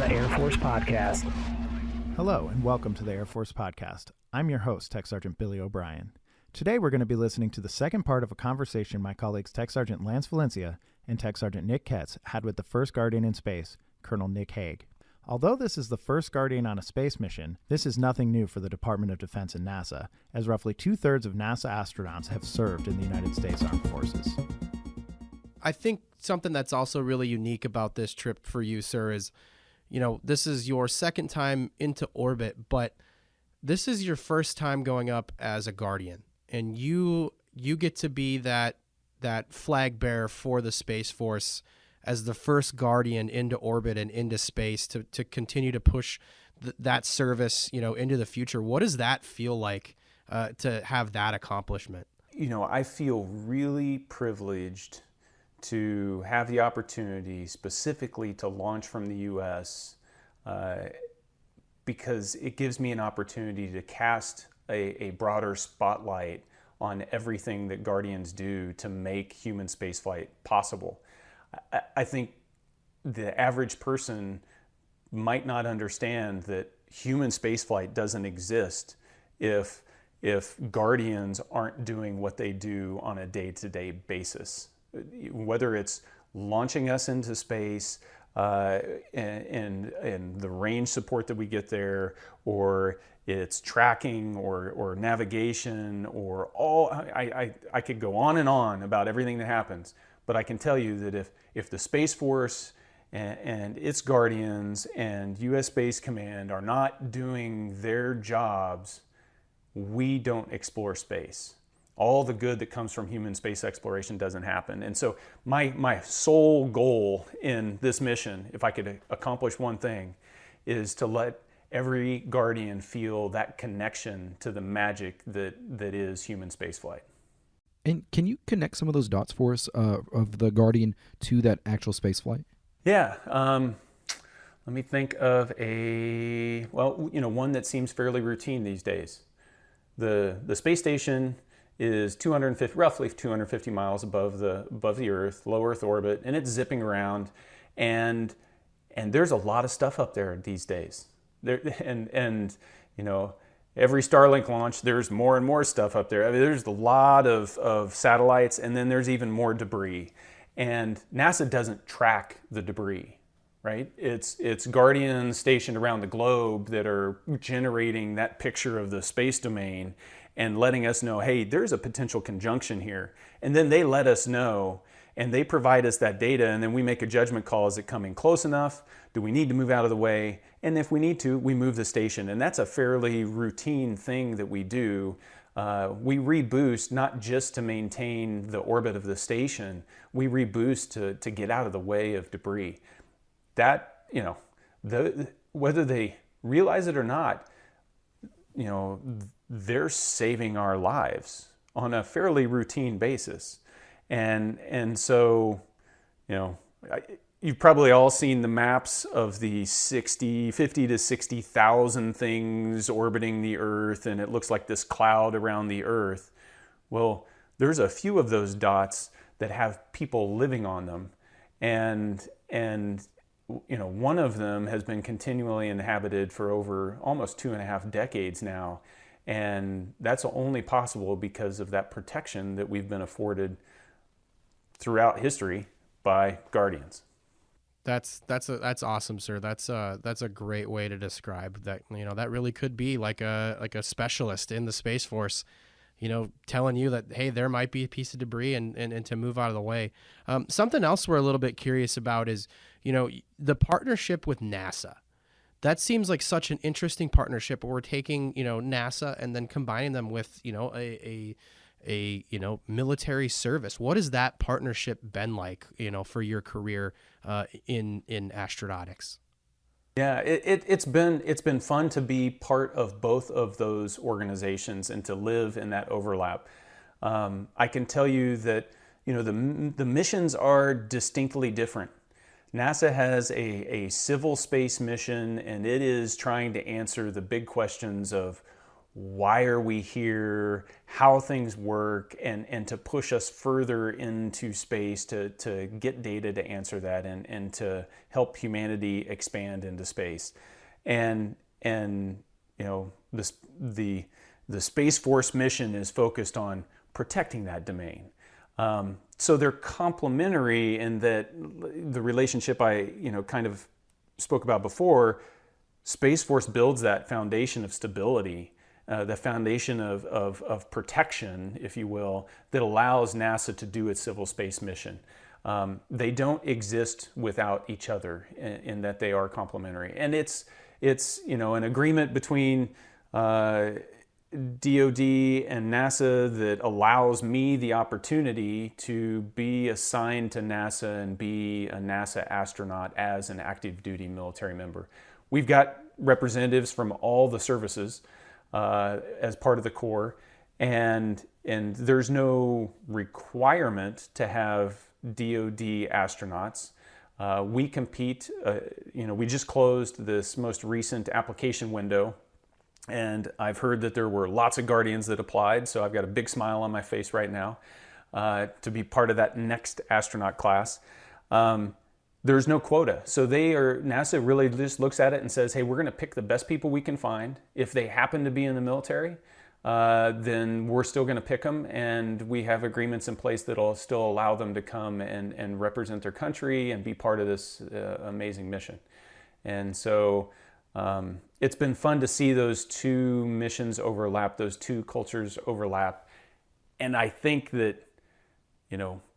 the Air Force Podcast. Hello, and welcome to the Air Force Podcast. I'm your host, Tech Sergeant Billy O'Brien. Today we're going to be listening to the second part of a conversation my colleagues Tech Sergeant Lance Valencia and Tech Sergeant Nick Ketz had with the first Guardian in space, Colonel Nick Hague. Although this is the first Guardian on a space mission, this is nothing new for the Department of Defense and NASA, as roughly two-thirds of NASA astronauts have served in the United States Armed Forces. I think something that's also really unique about this trip for you, sir, is, this is your second time into orbit, but this is your first time going up as a Guardian, and you get to be that flag bearer for the Space Force as the first Guardian into orbit and into space to continue to push that service, into the future. What does that feel like to have that accomplishment? I feel really privileged to have the opportunity specifically to launch from the U.S. Because it gives me an opportunity to cast a broader spotlight on everything that Guardians do to make human spaceflight possible. I think the average person might not understand that human spaceflight doesn't exist if Guardians aren't doing what they do on a day-to-day basis. Whether it's launching us into space and the range support that we get there, or it's tracking or navigation, or I could go on and on about everything that happens. But I can tell you that if the Space Force and its Guardians and U.S. Space Command are not doing their jobs, we don't explore space. All the good that comes from human space exploration doesn't happen. And so my sole goal in this mission, if I could accomplish one thing, is to let every Guardian feel that connection to the magic that is human spaceflight. And can you connect some of those dots for us of the Guardian to that actual space flight? Yeah. Let me think of one that seems fairly routine these days. The space station is roughly 250 miles above the Earth, low Earth orbit, and it's zipping around, and there's a lot of stuff up there these days. Every Starlink launch, there's more and more stuff up there. I mean, there's a lot of satellites, and then there's even more debris. And NASA doesn't track the debris, right? It's Guardians stationed around the globe that are generating that picture of the space domain and letting us know, hey, there's a potential conjunction here. And then they let us know, and they provide us that data, and then we make a judgment call. Is it coming close enough? Do we need to move out of the way? And if we need to, we move the station. And that's a fairly routine thing that we do. We reboost not just to maintain the orbit of the station, we reboost to get out of the way of debris. That, whether they realize it or not, they're saving our lives on a fairly routine basis. And so, you've probably all seen the maps of the 50 to 60,000 things orbiting the Earth, and it looks like this cloud around the Earth. Well, there's a few of those dots that have people living on them. And one of them has been continually inhabited for over almost 2.5 decades now. And that's only possible because of that protection that we've been afforded throughout history by Guardians. That's awesome, sir. That's a great way to describe that. That really could be like a specialist in the Space Force, telling you that, hey, there might be a piece of debris and to move out of the way. Something else we're a little bit curious about is, the partnership with NASA. That seems like such an interesting partnership where we're taking, NASA and then combining them with, a military service. What has that partnership been like, for your career in astronautics? Yeah, it's been fun to be part of both of those organizations and to live in that overlap. I can tell you that the missions are distinctly different. NASA has a civil space mission, and it is trying to answer the big questions of why are we here, how things work, and to push us further into space to get data to answer that and to help humanity expand into space. And the Space Force mission is focused on protecting that domain. So they're complementary in that the relationship I kind of spoke about before. Space Force builds that foundation of stability, the foundation of protection, if you will, that allows NASA to do its civil space mission. They don't exist without each other in that they are complementary. And it's an agreement between DoD and NASA that allows me the opportunity to be assigned to NASA and be a NASA astronaut as an active duty military member. We've got representatives from all the services as part of the Corps, and there's no requirement to have DoD astronauts. We compete, we just closed this most recent application window, and I've heard that there were lots of Guardians that applied, so I've got a big smile on my face right now to be part of that next astronaut class. There's no quota. So NASA really just looks at it and says, hey, we're going to pick the best people we can find. If they happen to be in the military, then we're still going to pick them, and we have agreements in place that'll still allow them to come and represent their country and be part of this amazing mission. And so it's been fun to see those two missions overlap, those two cultures overlap. And I think that,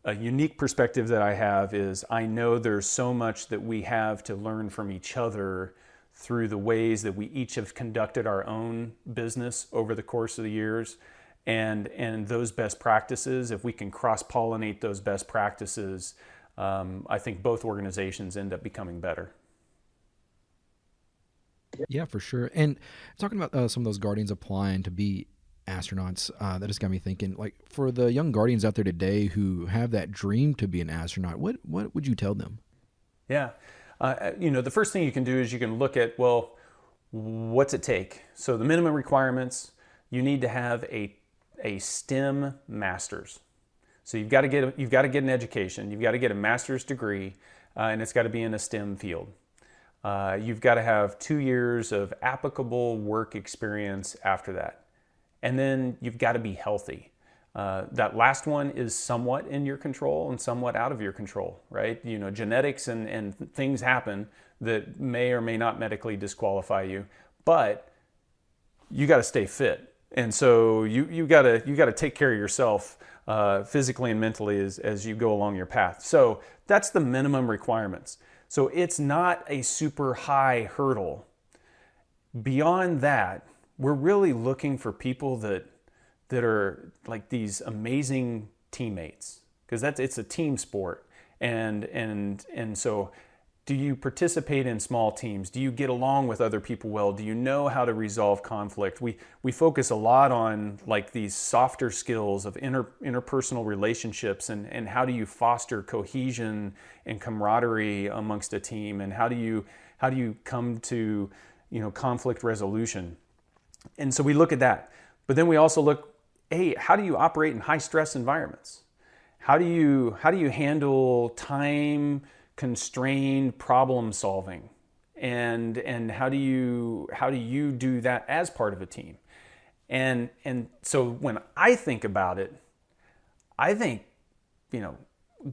a unique perspective that I have is I know there's so much that we have to learn from each other through the ways that we each have conducted our own business over the course of the years. And those best practices, if we can cross-pollinate those best practices, I think both organizations end up becoming better. Yeah, for sure. And talking about some of those Guardians applying to be astronauts, that just got me thinking, like, for the young Guardians out there today who have that dream to be an astronaut, what would you tell them? Yeah. The first thing you can do is you can look at, well, what's it take? So the minimum requirements, you need to have a STEM master's. So you've got to get an education, you've got to get a master's degree, and it's got to be in a STEM field. You've got to have 2 years of applicable work experience after that. And then you've got to be healthy. That last one is somewhat in your control and somewhat out of your control, right? Genetics and things happen that may or may not medically disqualify you, but you got to stay fit. And so you got to take care of yourself physically and mentally as you go along your path. So that's the minimum requirements. So it's not a super high hurdle. Beyond that, we're really looking for people that are like these amazing teammates, because it's a team sport. And so do you participate in small teams? Do you get along with other people well? Do you know how to resolve conflict? We focus a lot on like these softer skills of interpersonal relationships and how do you foster cohesion and camaraderie amongst a team, and how do you come to conflict resolution. And so we look at that. But then we also look, hey, how do you operate in high stress environments? How do you handle time constrained problem solving? And how do you do that as part of a team? And so when I think about it, I think,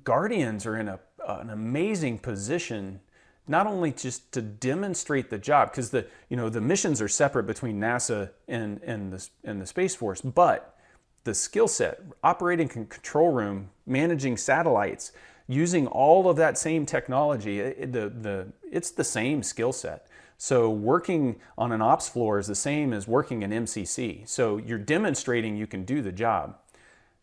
Guardians are in an amazing position, not only just to demonstrate the job, because the missions are separate between NASA and the Space Force, but the skill set, operating a control room, managing satellites, using all of that same technology, it's the same skill set. So working on an ops floor is the same as working in MCC. So you're demonstrating you can do the job.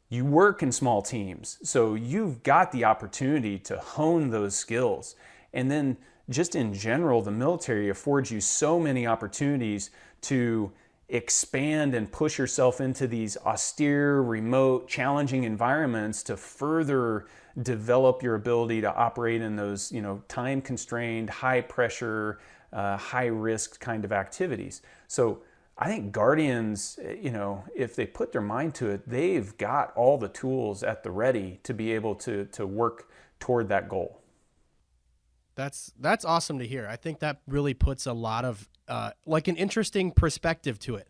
You work in small teams, so you've got the opportunity to hone those skills. And then just in general, the military affords you so many opportunities to expand and push yourself into these austere, remote, challenging environments to further develop your ability to operate in those, time-constrained, high-pressure, high-risk kind of activities. So I think Guardians, if they put their mind to it, they've got all the tools at the ready to be able to work toward that goal. That's awesome to hear. I think that really puts a lot of like an interesting perspective to it.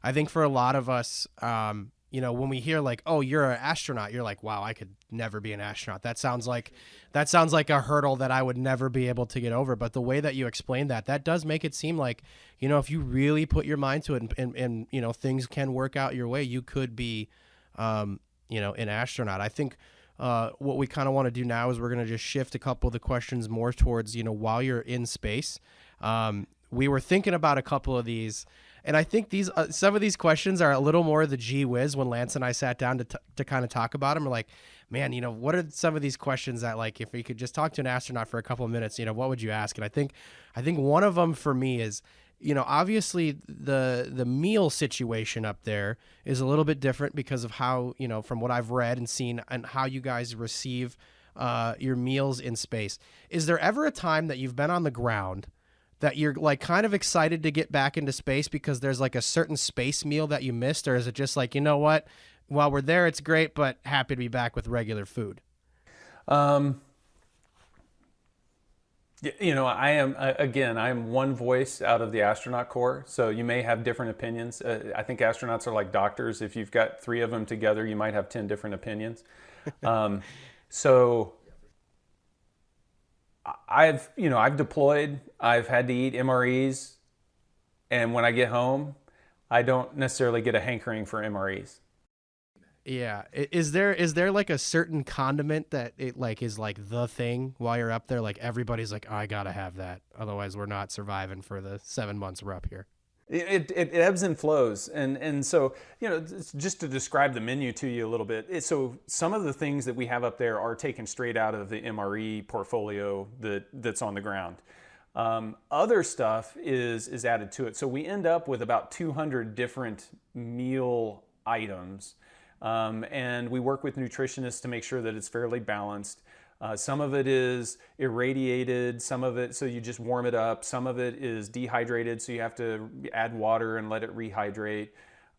I think for a lot of us, when we hear like, oh, you're an astronaut, you're like, wow, I could never be an astronaut. That sounds like a hurdle that I would never be able to get over. But the way that you explain that does make it seem like, if you really put your mind to it and things can work out your way, you could be, an astronaut. I think what we kind of want to do now is we're going to just shift a couple of the questions more towards, while you're in space. We were thinking about a couple of these. And I think some of these questions are a little more the gee whiz. When Lance and I sat down to kind of talk about them, we're like, man, what are some of these questions that, like, if we could just talk to an astronaut for a couple of minutes, what would you ask? And I think one of them for me is, obviously the meal situation up there is a little bit different because of how, from what I've read and seen and how you guys receive your meals in space. Is there ever a time that you've been on the ground that you're like kind of excited to get back into space because there's like a certain space meal that you missed? Or is it just like, what, while we're there, it's great, but happy to be back with regular food? I am one voice out of the astronaut corps. So you may have different opinions. I think astronauts are like doctors. If you've got 3 of them together, you might have 10 different opinions. So I've deployed, I've had to eat MREs, and when I get home, I don't necessarily get a hankering for MREs. Yeah. Is there like a certain condiment that it like is like the thing while you're up there? Like everybody's like, oh, I gotta have that. Otherwise we're not surviving for the 7 months we're up here. It ebbs and flows. And so, just to describe the menu to you a little bit. So some of the things that we have up there are taken straight out of the MRE portfolio that's on the ground. Other stuff is added to it. So we end up with about 200 different meal items. And we work with nutritionists to make sure that it's fairly balanced. Some of it is irradiated, some of it, so you just warm it up. Some of it is dehydrated, so you have to add water and let it rehydrate.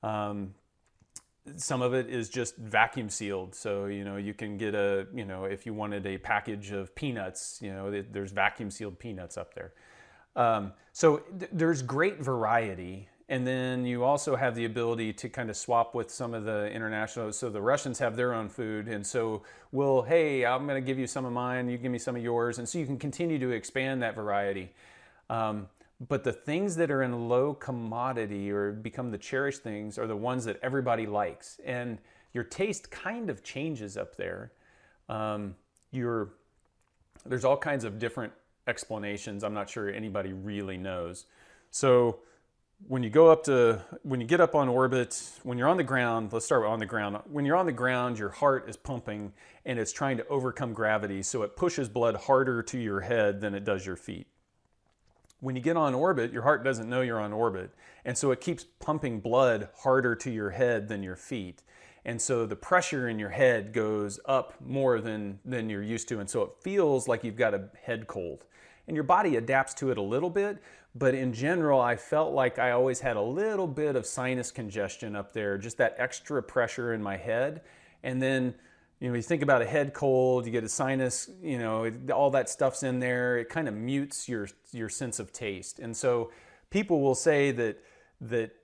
Some of it is just vacuum sealed. So, you can get if you wanted a package of peanuts, there's vacuum sealed peanuts up there. So there's great variety. And then you also have the ability to kind of swap with some of the international. So the Russians have their own food. And so hey, I'm going to give you some of mine. You give me some of yours. And so you can continue to expand that variety. But the things that are in low commodity or become the cherished things are the ones that everybody likes. And your taste kind of changes up there. There's all kinds of different explanations. I'm not sure anybody really knows. So when you get up on orbit, when you're on the ground, let's start on the ground. When you're on the ground, your heart is pumping and it's trying to overcome gravity. So it pushes blood harder to your head than it does your feet. When you get on orbit, your heart doesn't know you're on orbit. And so it keeps pumping blood harder to your head than your feet. And so the pressure in your head goes up more than you're used to. And so it feels like you've got a head cold. And your body adapts to it a little bit. But in general, I felt like I always had a little bit of sinus congestion up there, just that extra pressure in my head. And then, you think about a head cold, you get a sinus, all that stuff's in there. It kind of mutes your sense of taste. And so people will say that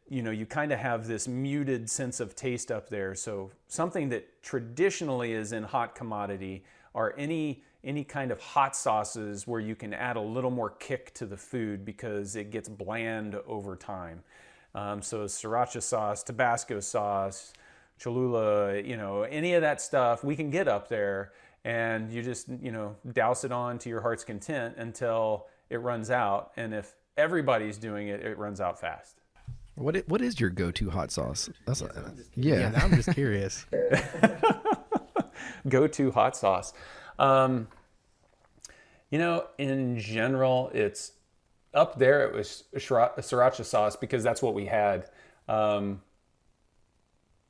you kind of have this muted sense of taste up there. So something that traditionally is in hot commodity are any kind of hot sauces where you can add a little more kick to the food because it gets bland over time. So sriracha sauce, Tabasco sauce, Cholula, any of that stuff we can get up there, and you just, douse it on to your heart's content until it runs out. And if everybody's doing it, it runs out fast. What is your go-to hot sauce? Yeah, now I'm just curious. Go-to hot sauce. In general, it's up there. It was sriracha sauce because that's what we had.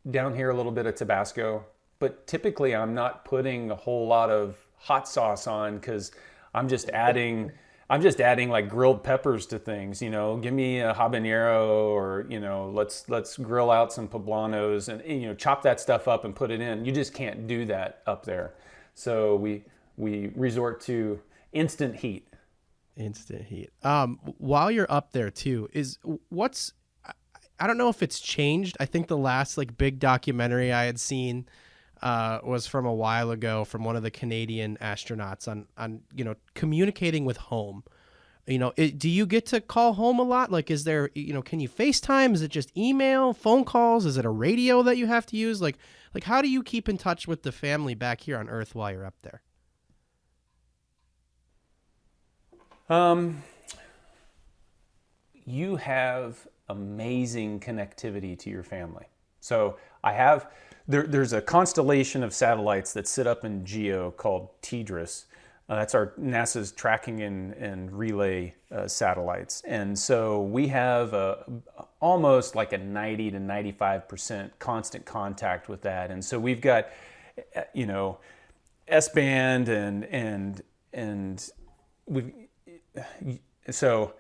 Down here, a little bit of Tabasco, but typically I'm not putting a whole lot of hot sauce on because I'm just adding I'm just adding like grilled peppers to things, give me a habanero, or, let's grill out some poblanos and, chop that stuff up and put it in. You just can't do that up there. So we resort to instant heat. Instant heat. While you're up there too, I don't know if it's changed. I think the last like big documentary I had seen was from a while ago from one of the Canadian astronauts on communicating with home. Do you get to call home a lot? Like, is there, can you FaceTime? Is it just email, phone calls? Is it a radio that you have to use? Like how do you keep in touch with the family back here on Earth while you're up there? You have amazing connectivity to your family. So there's a constellation of satellites that sit up in GEO called TDRS. That's our NASA's tracking and relay satellites. And so we have almost like a 90 to 95% constant contact with that. And so we've got, S-band and so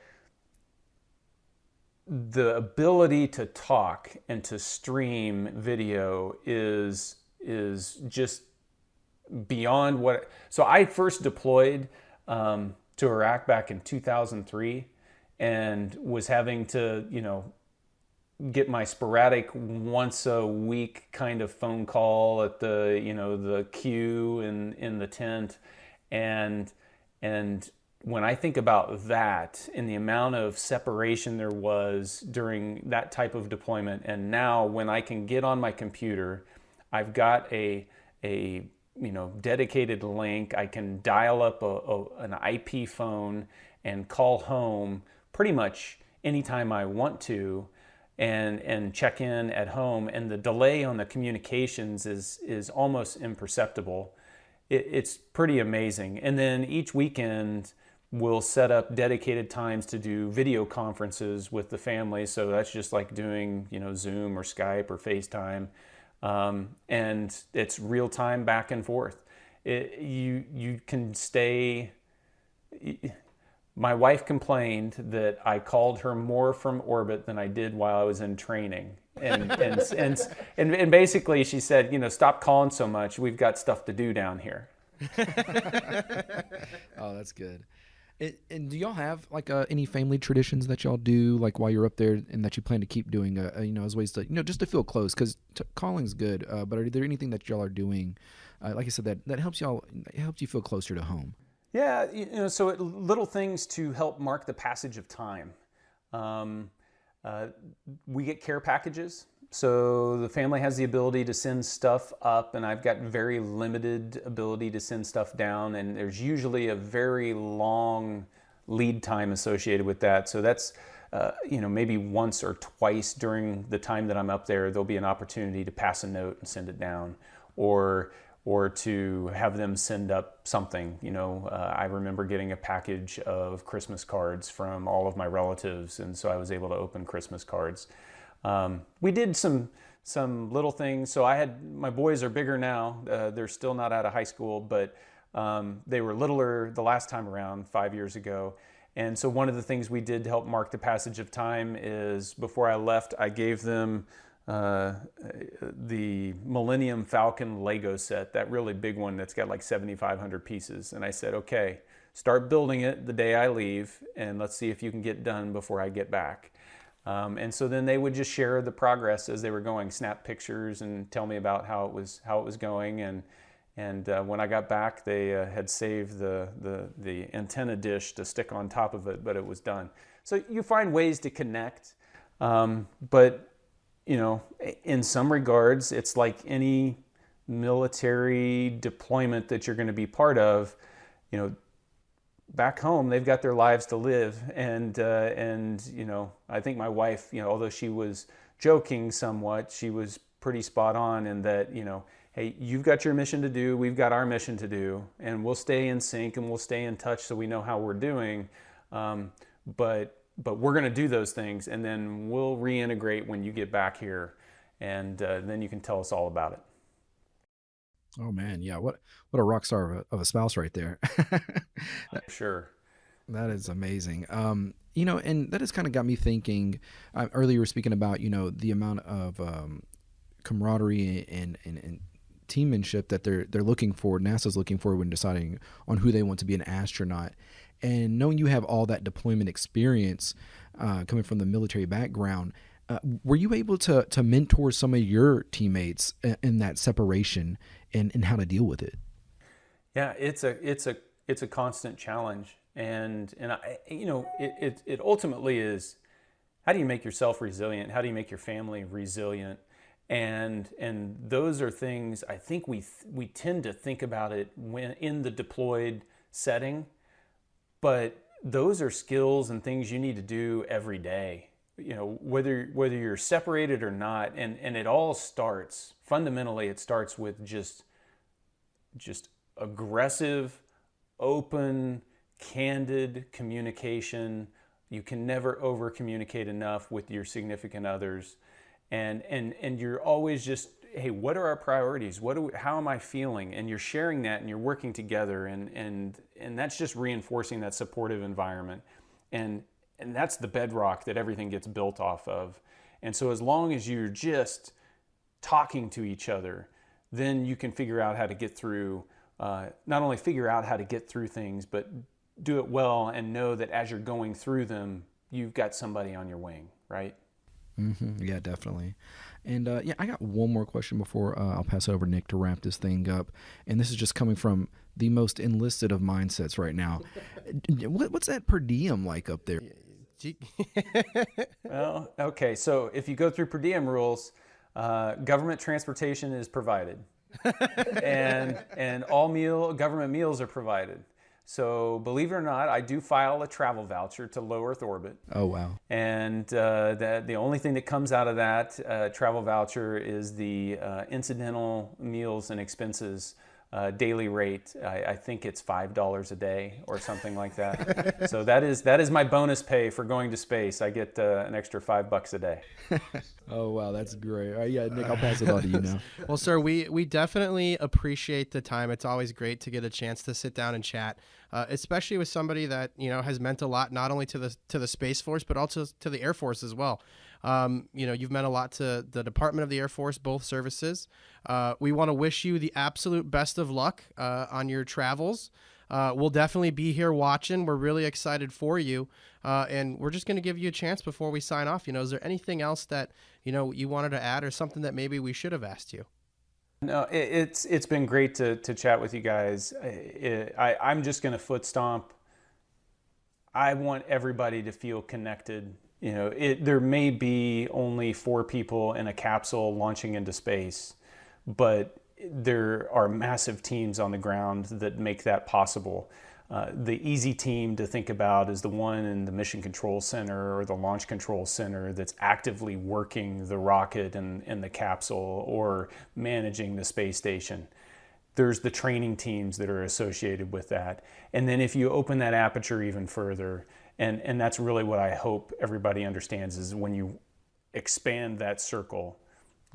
the ability to talk and to stream video is just beyond what. So I first deployed to Iraq back in 2003 and was having to, get my sporadic once a week kind of phone call at the, the queue in the tent. And when I think about that and the amount of separation there was during that type of deployment, and now when I can get on my computer, I've got a dedicated link. I can dial up an IP phone and call home pretty much anytime I want to, and check in at home. And the delay on the communications is almost imperceptible. It's pretty amazing. And then each weekend, we'll set up dedicated times to do video conferences with the family. So that's just like doing, Zoom or Skype or FaceTime. And it's real time back and forth. You can stay. My wife complained that I called her more from orbit than I did while I was in training. And basically she said, stop calling so much. We've got stuff to do down here. Oh, that's good. And do y'all have like any family traditions that y'all do like while you're up there, and that you plan to keep doing? As ways to just to feel close, because calling's good. But are there anything that y'all are doing, like I said, that helps y'all, helps you feel closer to home? Yeah, so little things to help mark the passage of time. We get care packages. So the family has the ability to send stuff up, and I've got very limited ability to send stuff down, and there's usually a very long lead time associated with that. So that's, maybe once or twice during the time that I'm up there, there'll be an opportunity to pass a note and send it down, or to have them send up something. I remember getting a package of Christmas cards from all of my relatives, and so I was able to open Christmas cards. We did some little things. So my boys are bigger now. They're still not out of high school, but they were littler the last time around 5 years ago. And so one of the things we did to help mark the passage of time is, before I left, I gave them the Millennium Falcon Lego set, that really big one that's got like 7,500 pieces. And I said, okay, start building it the day I leave, and let's see if you can get done before I get back. And so then they would just share the progress as they were going, snap pictures and tell me about how it was going. And when I got back, they had saved the antenna dish to stick on top of it, but it was done. So you find ways to connect, but in some regards, it's like any military deployment that you're going to be part of. Back home, they've got their lives to live, and I think my wife, although she was joking somewhat, she was pretty spot on in that, hey, you've got your mission to do, we've got our mission to do, and we'll stay in sync and we'll stay in touch so we know how we're doing, but we're going to do those things, and then we'll reintegrate when you get back here, and then you can tell us all about it. Oh man, yeah, what a rock star of a spouse right there. Sure. That is amazing. And that has kind of got me thinking. Earlier, you were speaking about the amount of camaraderie and teammanship that they're looking for. NASA's looking for when deciding on who they want to be an astronaut. And knowing you have all that deployment experience coming from the military background, were you able to mentor some of your teammates in that separation and how to deal with it? Yeah, it's a constant challenge, and it ultimately is, how do you make yourself resilient? How do you make your family resilient? And those are things I think we tend to think about it when in the deployed setting, but those are skills and things you need to do every day. Whether you're separated or not, and it all starts fundamentally. It starts with just aggressive, open, candid communication. You can never over communicate enough with your significant others, and you're always just, hey, what are our priorities? How am I feeling? And you're sharing that, and you're working together, and that's just reinforcing that supportive environment, and that's the bedrock that everything gets built off of. And so as long as you're just talking to each other, then you can figure out how to get through. Not only figure out how to get through things, but do it well and know that as you're going through them, you've got somebody on your wing, right? Mm-hmm. Yeah, definitely. And I got one more question before I'll pass it over to Nick to wrap this thing up. And this is just coming from the most enlisted of mindsets right now. What's that per diem like up there? Well, okay. So if you go through per diem rules, government transportation is provided. and all government meals are provided. So believe it or not, I do file a travel voucher to low Earth orbit. Oh, wow. And the only thing that comes out of that travel voucher is the incidental meals and expenses daily rate. I think it's $5 a day or something like that. So that is my bonus pay for going to space. I get an extra $5 a day. Oh, wow, that's great. All right, yeah, Nick, I'll pass it on to you now. Well, sir, we definitely appreciate the time. It's always great to get a chance to sit down and chat, especially with somebody that has meant a lot, not only to the Space Force, but also to the Air Force as well. You've meant a lot to the Department of the Air Force, both services. We want to wish you the absolute best of luck on your travels. We'll definitely be here watching. We're really excited for you. And we're just going to give you a chance before we sign off. Is there anything else that, you wanted to add, or something that maybe we should have asked you? No, it's been great to chat with you guys. I'm just going to foot stomp. I want everybody to feel connected. There may be only 4 people in a capsule launching into space, but there are massive teams on the ground that make that possible. The easy team to think about is the one in the Mission Control Center or the Launch Control Center that's actively working the rocket and the capsule or managing the space station. There's the training teams that are associated with that. And then if you open that aperture even further, and that's really what I hope everybody understands, is when you expand that circle,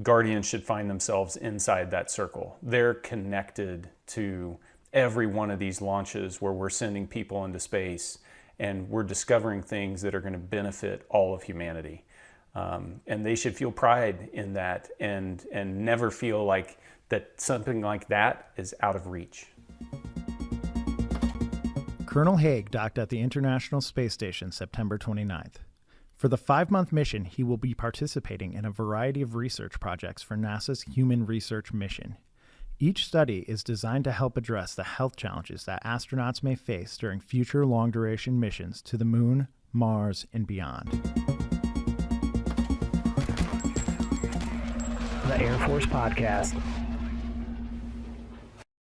Guardians should find themselves inside that circle. They're connected to every one of these launches where we're sending people into space, and we're discovering things that are going to benefit all of humanity. And they should feel pride in that, and never feel like that something like that is out of reach. Colonel Hague docked at the International Space Station September 29th. For the 5-month mission, he will be participating in a variety of research projects for NASA's Human Research Mission. Each study is designed to help address the health challenges that astronauts may face during future long-duration missions to the Moon, Mars, and beyond. The Air Force Podcast.